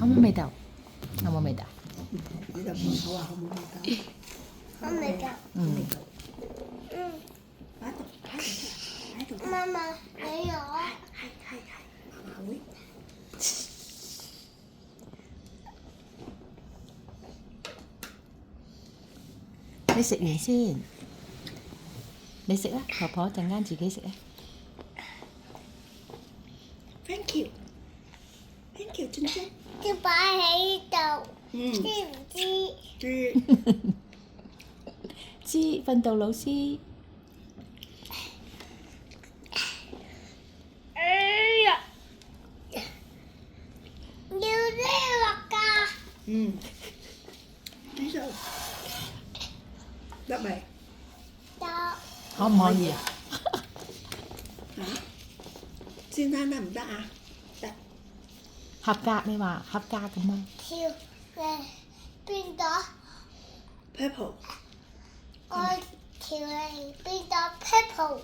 好冇味道？有冇味道？你就唔好話好冇味道。好味道。味道。嗯。擺度，擺度。媽媽，你有？係，媽媽會。你食完先，你食啦，婆婆陣間自己食啊。Thank you，Thank you，珍珍。要擺喺度，知唔知？知。知，訓導老師。哎呀！要呢個㗎。呢度得未？得。可唔可以啊？嚇？先生得唔得啊？得。合格你話合格咁啊？跳嘅邊度？ Purple。我條脷變咗 purple。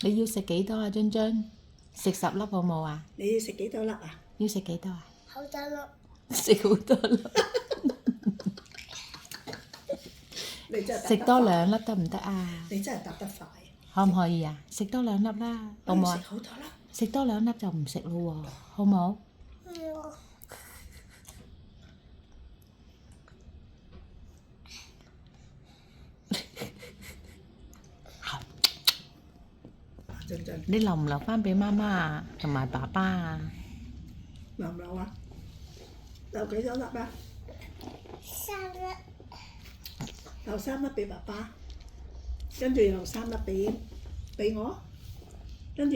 你要食幾多啊？津津，食10粒好冇啊？你要食幾多粒啊？要食幾多啊？好多粒。食好多粒。你真係食多2粒得唔得啊？你真係答得快。可唔可以啊？食多2粒啦，好唔好啊？食好多粒。食多2粒就唔食咯喎，好冇？俊俊，你留唔留翻俾媽媽啊，同埋爸爸啊？留唔留啊？留幾多粒啊？ 3粒。留3粒俾爸爸，跟住留3粒俾我。